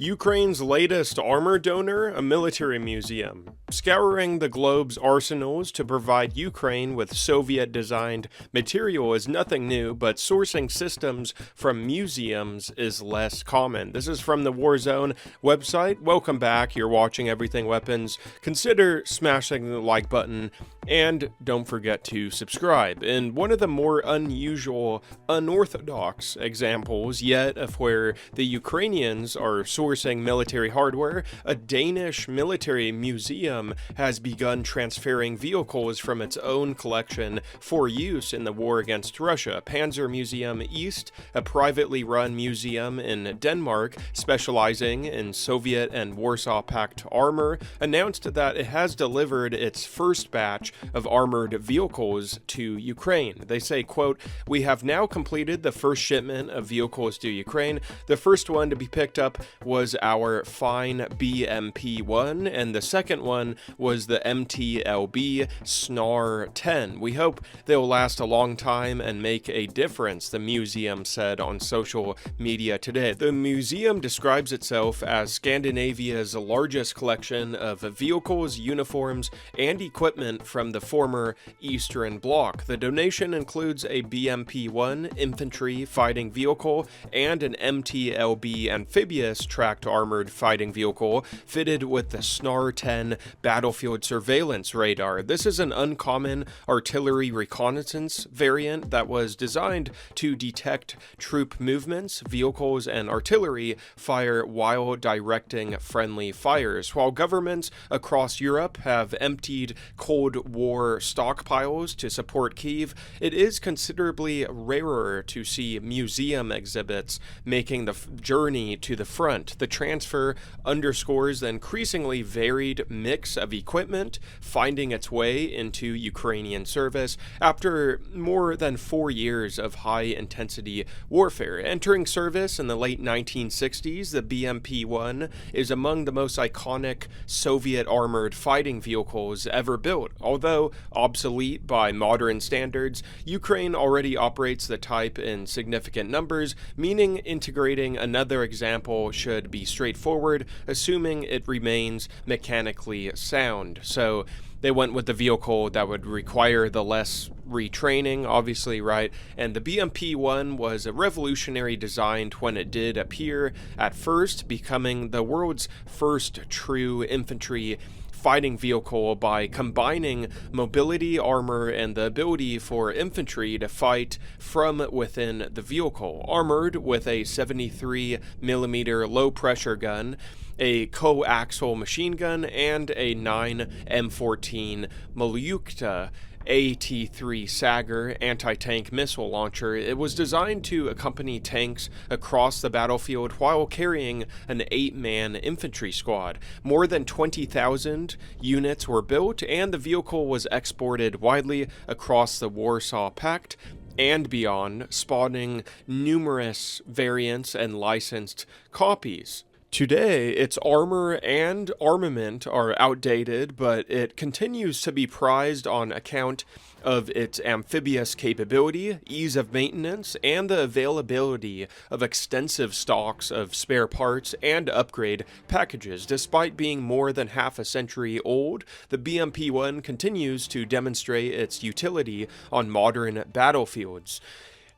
Ukraine's latest armor donor, a military museum, scouring the globe's arsenals to provide Ukraine with Soviet-designed material is nothing new, but sourcing systems from museums is less common. This is from the Warzone website. Welcome back. You're watching Everything Weapons. Consider smashing the like button, and don't forget to subscribe. In one of the more unusual, unorthodox examples yet of where the Ukrainians are sourcing military hardware, a Danish military museum has begun transferring vehicles from its own collection for use in the war against Russia. Panzer Museum East, a privately run museum in Denmark specializing in Soviet and Warsaw Pact armor, announced that it has delivered its first batch of armored vehicles to Ukraine. They say, quote, "We have now completed the first shipment of vehicles to Ukraine. The first one to be picked up was our fine BMP-1, and the second one was the MTLB Snar 10. We hope they'll last a long time and make a difference," the museum said on social media today. The museum describes itself as Scandinavia's largest collection of vehicles, uniforms, and equipment from the former Eastern Bloc. The donation includes a BMP-1 infantry fighting vehicle and an MTLB amphibious tracked armored fighting vehicle fitted with the Snar 10 battlefield surveillance radar. This is an uncommon artillery reconnaissance variant that was designed to detect troop movements, vehicles, and artillery fire while directing friendly fires. While governments across Europe have emptied Cold War stockpiles to support Kyiv, it is considerably rarer to see museum exhibits making the journey to the front. The transfer underscores the increasingly varied mix of equipment finding its way into Ukrainian service after more than 4 years of high-intensity warfare. Entering service in the late 1960s, the BMP-1 is among the most iconic Soviet armored fighting vehicles ever built. Although obsolete by modern standards, Ukraine already operates the type in significant numbers, meaning integrating another example should be straightforward, assuming it remains mechanically sound. So they went with the vehicle that would require the less retraining, obviously, right? And the BMP-1 was a revolutionary design when it did appear at first, becoming the world's first true infantry fighting vehicle by combining mobility, armor, and the ability for infantry to fight from within the vehicle. Armored with a 73mm low-pressure gun, a coaxial machine gun, and a 9 M14 Malyukta AT-3 Sagar anti-tank missile launcher. It was designed to accompany tanks across the battlefield while carrying an 8-man infantry squad. More than 20,000 units were built, and the vehicle was exported widely across the Warsaw Pact and beyond, spawning numerous variants and licensed copies. Today, its armor and armament are outdated, but it continues to be prized on account of its amphibious capability, ease of maintenance, and the availability of extensive stocks of spare parts and upgrade packages. Despite being more than half a century old, the BMP-1 continues to demonstrate its utility on modern battlefields.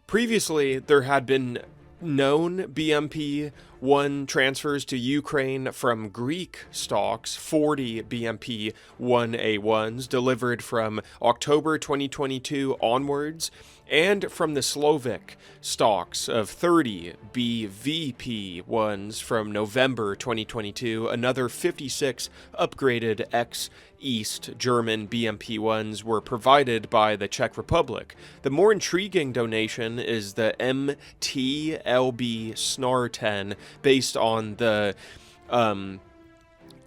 Previously, there had been known BMP-1 transfers to Ukraine from Greek stocks, 40 BMP-1A1s delivered from October 2022 onwards, and from the Slovak stocks of 30 BVP-1s from November 2022. Another 56 upgraded ex-East German BMP-1s were provided by the Czech Republic. The more intriguing donation is the MTLB Snar 10, based on the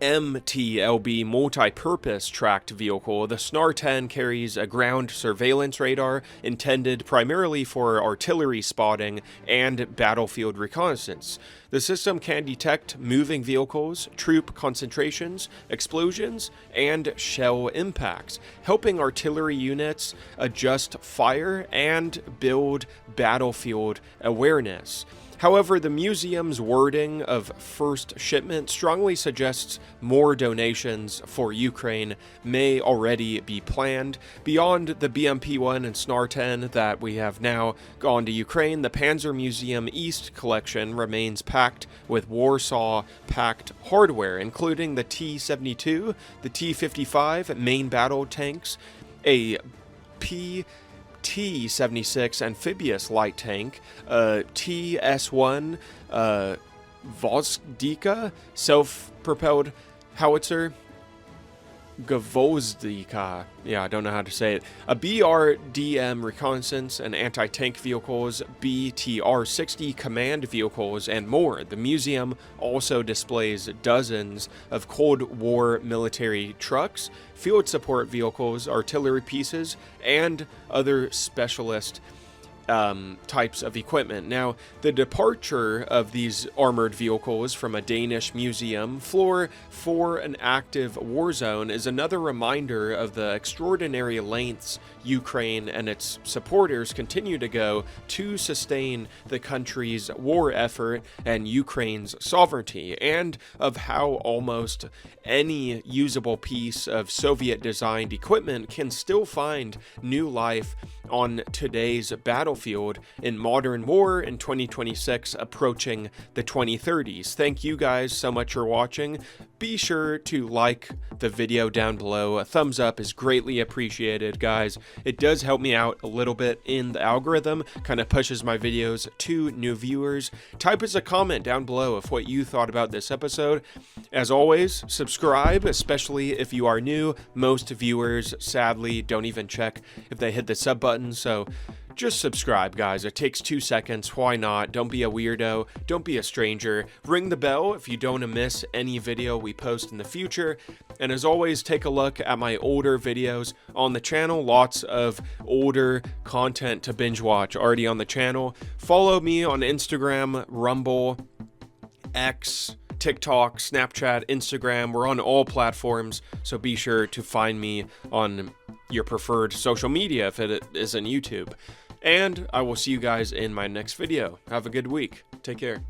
MTLB multi-purpose tracked vehicle. The Snar 10 carries a ground surveillance radar intended primarily for artillery spotting and battlefield reconnaissance. The system can detect moving vehicles, troop concentrations, explosions, and shell impacts, helping artillery units adjust fire and build battlefield awareness. However, the museum's wording of first shipment strongly suggests more donations for Ukraine may already be planned. Beyond the BMP-1 and SNAR-10 that we have now gone to Ukraine, the Panzer Museum East collection remains packed with Warsaw-packed hardware, including the T-72, the T-55 main battle tanks, a T-76 amphibious light tank, TS-1 Gvozdika self-propelled howitzer, Gvozdika, yeah, I don't know how to say it, a BRDM reconnaissance and anti-tank vehicles, BTR-60 command vehicles, and more. The museum also displays dozens of Cold War military trucks, field support vehicles, artillery pieces, and other specialist types of equipment. Now, the departure of these armored vehicles from a Danish museum floor for an active war zone is another reminder of the extraordinary lengths Ukraine and its supporters continue to go to sustain the country's war effort and Ukraine's sovereignty, and of how almost any usable piece of Soviet-designed equipment can still find new life on today's battlefield in modern war in 2026, approaching the 2030s. Thank you guys so much for watching. Be sure to like the video down below. A thumbs up is greatly appreciated, guys. It does help me out a little bit in the algorithm, kind of pushes my videos to new viewers. Type us a comment down below of what you thought about this episode. As always, subscribe, especially if you are new. Most viewers, sadly, don't even check if they hit the sub button, so just subscribe, guys. It takes 2 seconds. Why not? Don't be a weirdo. Don't be a stranger. Ring the bell if you don't want to miss any video we post in the future. And as always, take a look at my older videos on the channel. Lots of older content to binge watch already on the channel. Follow me on Instagram, Rumble, X, TikTok, Snapchat, Instagram. We're on all platforms, so be sure to find me on your preferred social media if it isn't YouTube. And I will see you guys in my next video. Have a good week. Take care.